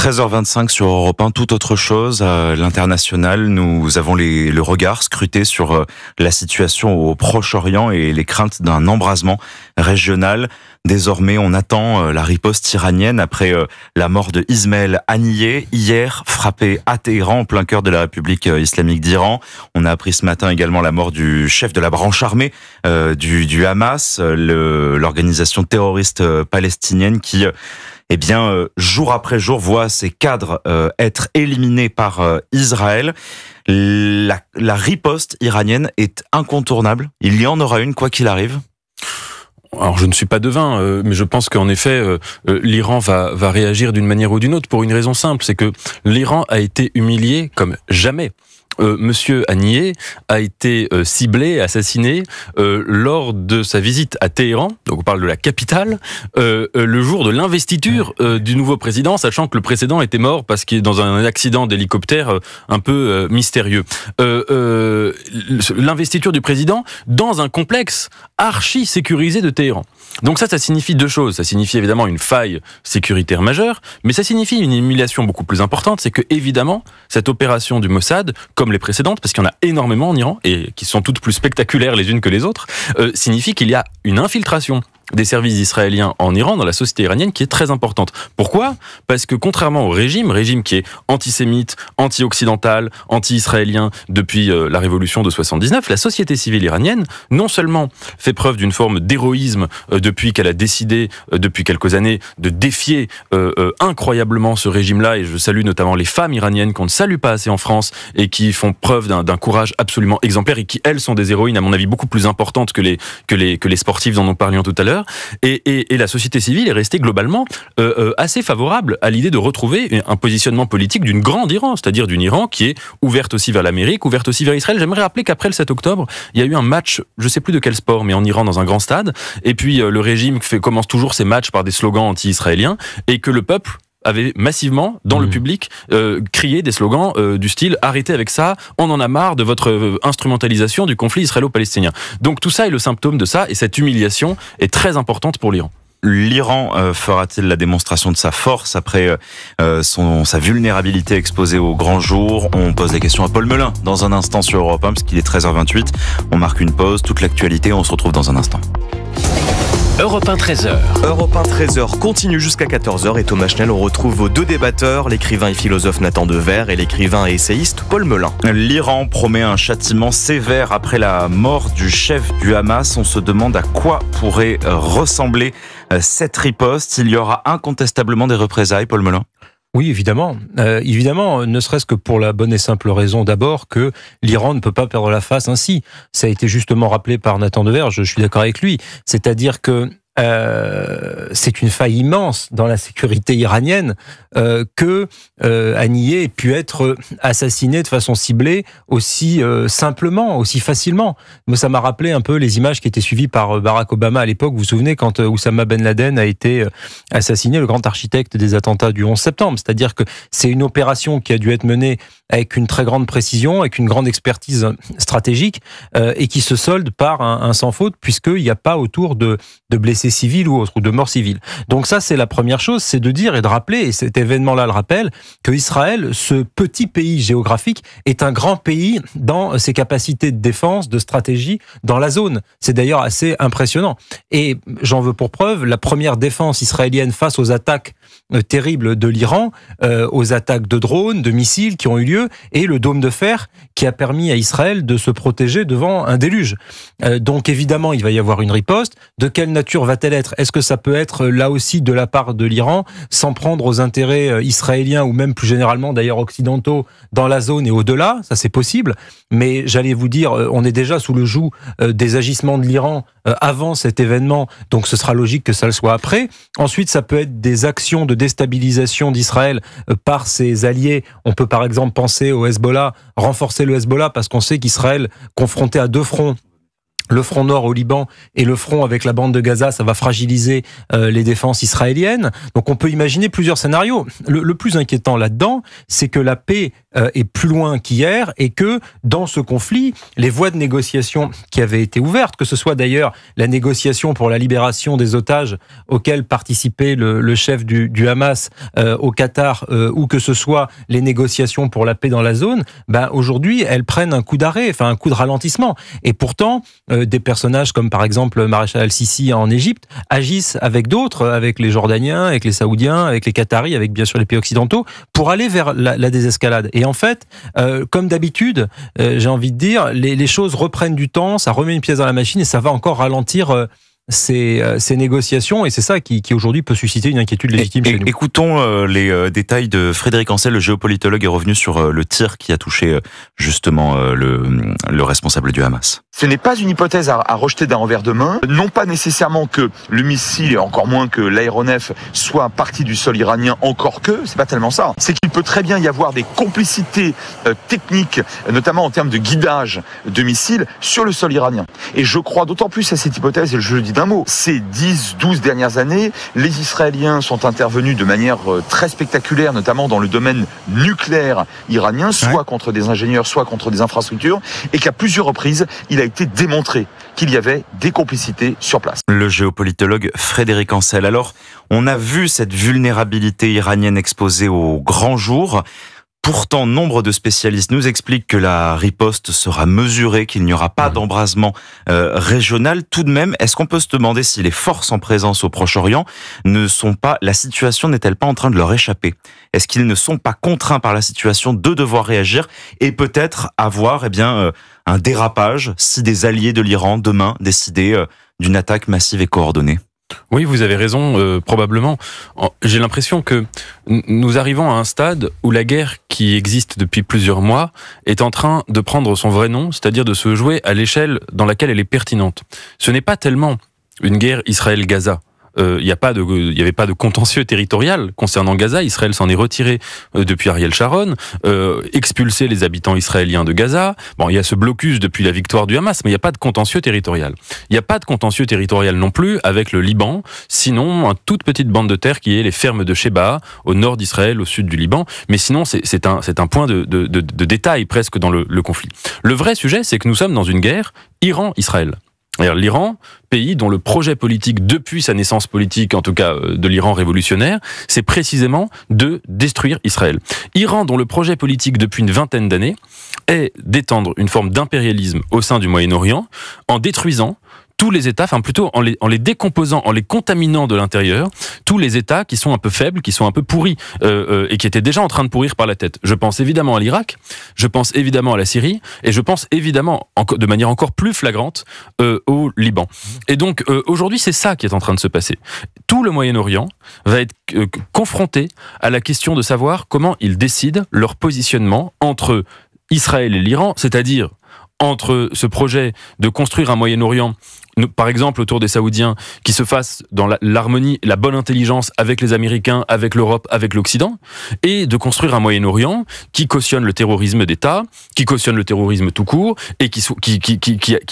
13h25 sur Europe 1, tout autre chose. À l'international, nous avons le regard scruté sur la situation au Proche-Orient et les craintes d'un embrasement régional. Désormais, on attend la riposte iranienne après la mort de Ismaël Haniyeh, hier frappé à Téhéran, en plein cœur de la République islamique d'Iran. On a appris ce matin également la mort du chef de la branche armée du Hamas, l'organisation terroriste palestinienne qui jour après jour, voit ses cadres être éliminés par Israël. La riposte iranienne est incontournable. Il y en aura une, quoi qu'il arrive. Alors je ne suis pas devin, mais je pense qu'en effet, l'Iran va réagir d'une manière ou d'une autre pour une raison simple, c'est que l'Iran a été humilié comme jamais. Monsieur Haniyeh a été ciblé, assassiné lors de sa visite à Téhéran, donc on parle de la capitale, le jour de l'investiture du nouveau président, sachant que le précédent était mort parce qu'il est dans un accident d'hélicoptère un peu mystérieux. L'investiture du président dans un complexe archi sécurisé de Téhéran. Donc ça signifie deux choses. Ça signifie évidemment une faille sécuritaire majeure, mais ça signifie une humiliation beaucoup plus importante, c'est que évidemment cette opération du Mossad, comme les précédentes, parce qu'il y en a énormément en Iran, et qui sont toutes plus spectaculaires les unes que les autres, signifie qu'il y a une infiltration des services israéliens en Iran, dans la société iranienne, qui est très importante. Pourquoi ? Parce que contrairement au régime qui est antisémite, anti-occidental, anti-israélien depuis la révolution de 79, la société civile iranienne, non seulement fait preuve d'une forme d'héroïsme depuis qu'elle a décidé, depuis quelques années, de défier incroyablement ce régime-là, et je salue notamment les femmes iraniennes qu'on ne salue pas assez en France, et qui font preuve d'un courage absolument exemplaire, et qui, elles, sont des héroïnes, à mon avis, beaucoup plus importantes que les sportifs dont nous parlions tout à l'heure. Et la société civile est restée globalement assez favorable à l'idée de retrouver un positionnement politique d'une grande Iran, c'est-à-dire d'une Iran qui est ouverte aussi vers l'Amérique, ouverte aussi vers Israël. J'aimerais rappeler qu'après le 7 octobre, il y a eu un match, je ne sais plus de quel sport, mais en Iran dans un grand stade, et puis le régime commence toujours ses matchs par des slogans anti-israéliens, et que le peuple avait massivement, dans le public, crié des slogans du style « Arrêtez avec ça, on en a marre de votre instrumentalisation du conflit israélo-palestinien ». Donc tout ça est le symptôme de ça, et cette humiliation est très importante pour l'Iran. L'Iran fera-t-il la démonstration de sa force après sa vulnérabilité exposée au grand jour? On pose la question à Paul Melun dans un instant sur Europe 1, parce qu'il est 13h28. On marque une pause, toute l'actualité, on se retrouve dans un instant. Europe 1 13h. Europe 1 13h continue jusqu'à 14h et Thomas Schnell, on retrouve vos deux débatteurs, l'écrivain et philosophe Nathan Dever et l'écrivain et essayiste Paul Melun. L'Iran promet un châtiment sévère après la mort du chef du Hamas. On se demande à quoi pourrait ressembler cette riposte. Il y aura incontestablement des représailles, Paul Melun. Oui, évidemment. Évidemment, ne serait-ce que pour la bonne et simple raison d'abord que l'Iran ne peut pas perdre la face ainsi. Ça a été justement rappelé par Nathan Dever, je suis d'accord avec lui. C'est-à-dire que c'est une faille immense dans la sécurité iranienne que Haniyeh ait pu être assassiné de façon ciblée aussi simplement, aussi facilement. Moi, ça m'a rappelé un peu les images qui étaient suivies par Barack Obama à l'époque. Vous vous souvenez quand Oussama Ben Laden a été assassiné, le grand architecte des attentats du 11 septembre. C'est-à-dire que c'est une opération qui a dû être menée avec une très grande précision, avec une grande expertise stratégique, et qui se solde par un sans faute, puisqu'il n'y a pas autour de blessés civils ou autres, ou de morts civiles. Donc ça, c'est la première chose, c'est de dire et de rappeler, et cet événement-là le rappelle, que Israël, ce petit pays géographique, est un grand pays dans ses capacités de défense, de stratégie, dans la zone. C'est d'ailleurs assez impressionnant. Et j'en veux pour preuve, la première défense israélienne face aux attaques terribles de l'Iran, aux attaques de drones, de missiles qui ont eu lieu, et le dôme de fer qui a permis à Israël de se protéger devant un déluge. Donc évidemment, il va y avoir une riposte. De quelle nature va-t-elle être ? Est-ce que ça peut être là aussi de la part de l'Iran, s'en prendre aux intérêts israéliens ou même plus généralement d'ailleurs occidentaux dans la zone et au-delà ? Ça c'est possible, mais j'allais vous dire, on est déjà sous le joug des agissements de l'Iran avant cet événement, donc ce sera logique que ça le soit après. Ensuite, ça peut être des actions de déstabilisation d'Israël par ses alliés. On peut par exemple penser au Hezbollah, renforcer le Hezbollah parce qu'on sait qu'Israël, confronté à deux fronts, le front nord au Liban et le front avec la bande de Gaza, ça va fragiliser les défenses israéliennes. Donc on peut imaginer plusieurs scénarios. Le plus inquiétant là-dedans, c'est que la paix est plus loin qu'hier et que dans ce conflit, les voies de négociation qui avaient été ouvertes, que ce soit d'ailleurs la négociation pour la libération des otages auxquelles participait le chef du Hamas au Qatar, ou que ce soit les négociations pour la paix dans la zone, aujourd'hui, elles prennent un coup d'arrêt, enfin un coup de ralentissement. Et pourtant, des personnages comme par exemple le maréchal al-Sisi en Égypte agissent avec d'autres, avec les Jordaniens, avec les Saoudiens, avec les Qataris, avec bien sûr les pays occidentaux, pour aller vers la désescalade. Et en fait, comme d'habitude, j'ai envie de dire, les choses reprennent du temps, ça remet une pièce dans la machine et ça va encore ralentir ces négociations, et c'est ça qui aujourd'hui peut susciter une inquiétude légitime chez nous. Écoutons les détails de Frédéric Ancel, le géopolitologue est revenu sur le tir qui a touché justement le responsable du Hamas. Ce n'est pas une hypothèse à rejeter d'un revers de main, non pas nécessairement que le missile, et encore moins que l'aéronef, soit parti du sol iranien, encore que, c'est pas tellement ça. C'est qu'il peut très bien y avoir des complicités techniques, notamment en termes de guidage de missiles, sur le sol iranien. Et je crois d'autant plus à cette hypothèse, et je le dis d'un mot, ces 10-12 dernières années, les Israéliens sont intervenus de manière très spectaculaire, notamment dans le domaine nucléaire iranien, soit contre des ingénieurs, soit contre des infrastructures, et qu'à plusieurs reprises, il a été démontré qu'il y avait des complicités sur place. Le géopolitologue Frédéric Ancel. Alors, on a vu cette vulnérabilité iranienne exposée au grand jour. Pourtant, nombre de spécialistes nous expliquent que la riposte sera mesurée, qu'il n'y aura pas d'embrasement régional. Tout de même, est-ce qu'on peut se demander si les forces en présence au Proche-Orient la situation n'est-elle pas en train de leur échapper? Est-ce qu'ils ne sont pas contraints par la situation de devoir réagir et peut-être avoir un dérapage si des alliés de l'Iran demain décidaient d'une attaque massive et coordonnée? Oui, vous avez raison, probablement. J'ai l'impression que nous arrivons à un stade où la guerre qui existe depuis plusieurs mois est en train de prendre son vrai nom, c'est-à-dire de se jouer à l'échelle dans laquelle elle est pertinente. Ce n'est pas tellement une guerre Israël-Gaza. Il n'y avait pas de contentieux territorial concernant Gaza. Israël s'en est retiré depuis Ariel Sharon, expulsé les habitants israéliens de Gaza. Bon, il y a ce blocus depuis la victoire du Hamas, mais il n'y a pas de contentieux territorial. Il n'y a pas de contentieux territorial non plus avec le Liban, sinon une toute petite bande de terre qui est les fermes de Sheba, au nord d'Israël, au sud du Liban. Mais sinon, c'est un point de détail presque dans le conflit. Le vrai sujet, c'est que nous sommes dans une guerre Iran-Israël. L'Iran, pays dont le projet politique, depuis sa naissance politique, en tout cas de l'Iran révolutionnaire, c'est précisément de détruire Israël. Iran, dont le projet politique depuis une vingtaine d'années est d'étendre une forme d'impérialisme au sein du Moyen-Orient en détruisant tous les États, enfin plutôt en les décomposant, en les contaminant de l'intérieur, tous les États qui sont un peu faibles, qui sont un peu pourris, et qui étaient déjà en train de pourrir par la tête. Je pense évidemment à l'Irak, je pense évidemment à la Syrie, et je pense évidemment, de manière encore plus flagrante, au Liban. Et donc, aujourd'hui, c'est ça qui est en train de se passer. Tout le Moyen-Orient va être confronté à la question de savoir comment ils décident leur positionnement entre Israël et l'Iran, c'est-à-dire entre ce projet de construire un Moyen-Orient, par exemple autour des Saoudiens, qui se fasse dans l'harmonie, la bonne intelligence avec les Américains, avec l'Europe, avec l'Occident, et de construire un Moyen-Orient qui cautionne le terrorisme d'État, qui cautionne le terrorisme tout court, et qui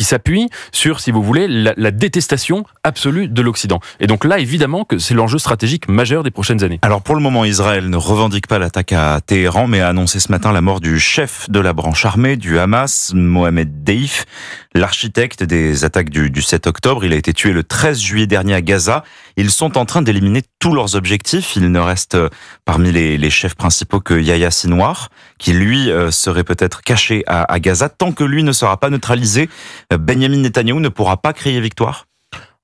s'appuie sur, si vous voulez, la détestation absolue de l'Occident. Et donc là, évidemment, que c'est l'enjeu stratégique majeur des prochaines années. Alors pour le moment, Israël ne revendique pas l'attaque à Téhéran, mais a annoncé ce matin la mort du chef de la branche armée du Hamas, Mohamed Deif, l'architecte des attaques du 7 octobre. Il a été tué le 13 juillet dernier à Gaza. Ils sont en train d'éliminer tous leurs objectifs. Il ne reste parmi les chefs principaux que Yahya Sinwar, qui lui serait peut-être caché à Gaza. Tant que lui ne sera pas neutralisé, Benyamin Netanyahou ne pourra pas crier victoire.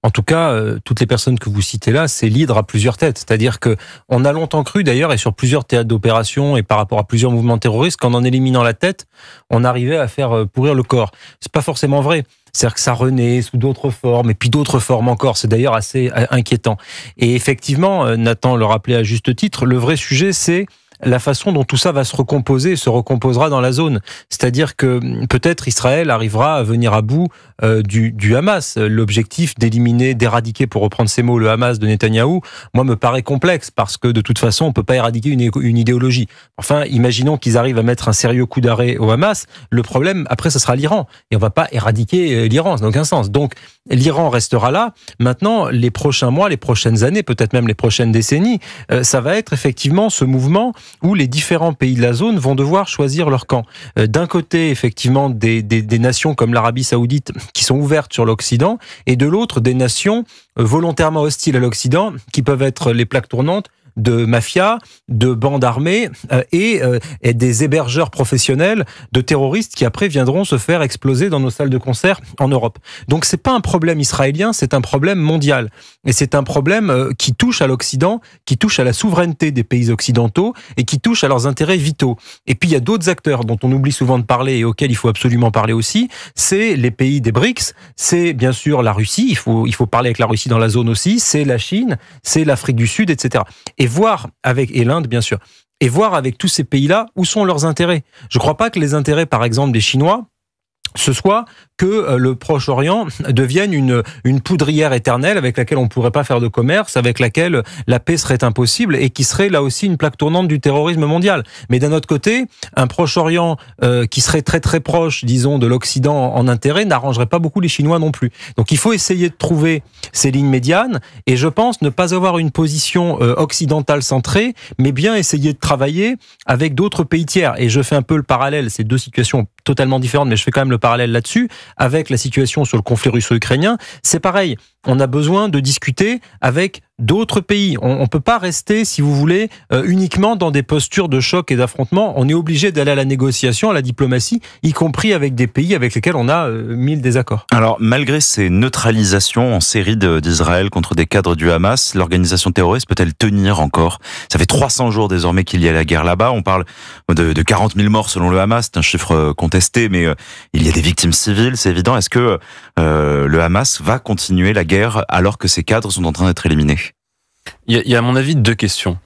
En tout cas, toutes les personnes que vous citez là, c'est l'hydre à plusieurs têtes. C'est-à-dire que on a longtemps cru, d'ailleurs, et sur plusieurs théâtres d'opération et par rapport à plusieurs mouvements terroristes, qu'en éliminant la tête, on arrivait à faire pourrir le corps. C'est pas forcément vrai. C'est-à-dire que ça renaît sous d'autres formes, et puis d'autres formes encore. C'est d'ailleurs assez inquiétant. Et effectivement, Nathan le rappelait à juste titre, le vrai sujet, c'est la façon dont tout ça va se recomposer et se recomposera dans la zone. C'est-à-dire que peut-être Israël arrivera à venir à bout du Hamas. L'objectif d'éliminer, d'éradiquer, pour reprendre ces mots, le Hamas de Netanyahou, moi, me paraît complexe, parce que de toute façon, on peut pas éradiquer une idéologie. Enfin, imaginons qu'ils arrivent à mettre un sérieux coup d'arrêt au Hamas. Le problème, après, ce sera l'Iran. Et on va pas éradiquer l'Iran, ça n'a aucun sens. Donc, l'Iran restera là. Maintenant, les prochains mois, les prochaines années, peut-être même les prochaines décennies, ça va être effectivement ce mouvement où les différents pays de la zone vont devoir choisir leur camp. D'un côté, effectivement, des nations comme l'Arabie Saoudite qui sont ouvertes sur l'Occident, et de l'autre, des nations volontairement hostiles à l'Occident, qui peuvent être les plaques tournantes de mafias, de bandes armées et des hébergeurs professionnels de terroristes qui après viendront se faire exploser dans nos salles de concert en Europe. Donc c'est pas un problème israélien, c'est un problème mondial. Et c'est un problème qui touche à l'Occident, qui touche à la souveraineté des pays occidentaux et qui touche à leurs intérêts vitaux. Et puis il y a d'autres acteurs dont on oublie souvent de parler et auxquels il faut absolument parler aussi, c'est les pays des BRICS, c'est bien sûr la Russie, il faut parler avec la Russie dans la zone aussi, c'est la Chine, c'est l'Afrique du Sud, etc. Et l'Inde, bien sûr, et voir avec tous ces pays-là où sont leurs intérêts. Je ne crois pas que les intérêts, par exemple, des Chinois, ce soit que le Proche-Orient devienne une poudrière éternelle avec laquelle on ne pourrait pas faire de commerce, avec laquelle la paix serait impossible et qui serait là aussi une plaque tournante du terrorisme mondial. Mais d'un autre côté, un Proche-Orient qui serait très très proche, disons, de l'Occident en intérêt, n'arrangerait pas beaucoup les Chinois non plus. Donc il faut essayer de trouver ces lignes médianes et je pense ne pas avoir une position occidentale centrée, mais bien essayer de travailler avec d'autres pays tiers. Et je fais un peu le parallèle, c'est deux situations totalement différentes, mais je fais quand même le parallèle là-dessus, avec la situation sur le conflit russo-ukrainien. C'est pareil, on a besoin de discuter avec d'autres pays. On ne peut pas rester, si vous voulez, uniquement dans des postures de choc et d'affrontement. On est obligé d'aller à la négociation, à la diplomatie, y compris avec des pays avec lesquels on a 1000 désaccords. Alors, malgré ces neutralisations en série d'Israël contre des cadres du Hamas, l'organisation terroriste peut-elle tenir encore? Ça fait 300 jours désormais qu'il y a la guerre là-bas. On parle de 40 000 morts selon le Hamas. C'est un chiffre contesté, mais il y a des victimes civiles, c'est évident. Est-ce que le Hamas va continuer la guerre alors que ses cadres sont en train d'être éliminés? Il y a à mon avis deux questions.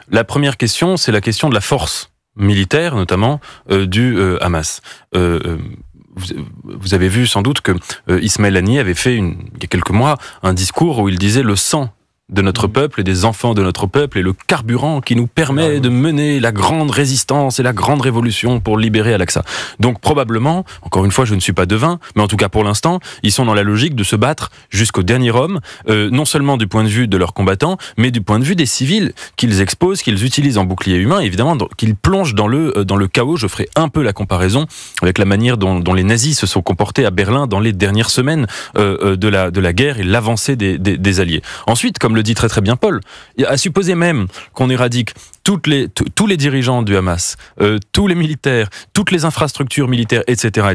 La première question, c'est la question de la force militaire, notamment du Hamas. Vous avez vu sans doute que Ismaël Haniyeh avait fait il y a quelques mois un discours où il disait le sang de notre peuple et des enfants de notre peuple est le carburant qui nous permet de mener la grande résistance et la grande révolution pour libérer Al-Aqsa. Donc probablement, encore une fois je ne suis pas devin, mais en tout cas pour l'instant, ils sont dans la logique de se battre jusqu'au dernier homme, non seulement du point de vue de leurs combattants, mais du point de vue des civils qu'ils exposent, qu'ils utilisent en bouclier humain, et évidemment qu'ils plongent dans le chaos. Je ferai un peu la comparaison avec la manière dont les nazis se sont comportés à Berlin dans les dernières semaines de la guerre et l'avancée des Alliés. Ensuite, comme le dit très très bien Paul, à supposer même qu'on éradique tous les dirigeants du Hamas, tous les militaires, toutes les infrastructures militaires, etc.,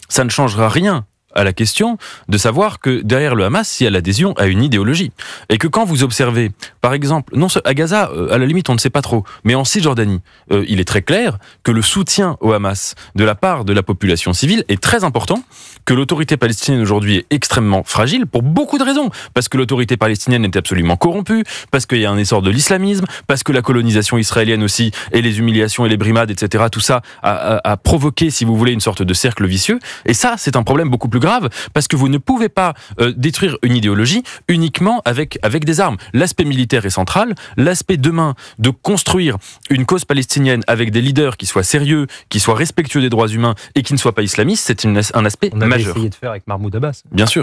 ça ne changera rien à la question de savoir que derrière le Hamas, il y a l'adhésion à une idéologie. Et que quand vous observez, par exemple, non à Gaza, à la limite on ne sait pas trop, mais en Cisjordanie, il est très clair que le soutien au Hamas de la part de la population civile est très important, que l'autorité palestinienne aujourd'hui est extrêmement fragile pour beaucoup de raisons. Parce que l'autorité palestinienne est absolument corrompue, parce qu'il y a un essor de l'islamisme, parce que la colonisation israélienne aussi, et les humiliations et les brimades, etc., tout ça a provoqué, si vous voulez, une sorte de cercle vicieux. Et ça, c'est un problème beaucoup plus grave, parce que vous ne pouvez pas détruire une idéologie uniquement avec des armes. L'aspect militaire est central, l'aspect demain de construire une cause palestinienne avec des leaders qui soient sérieux, qui soient respectueux des droits humains et qui ne soient pas islamistes, c'est un aspect majeur. On avait essayé de faire avec Mahmoud Abbas. Bien sûr.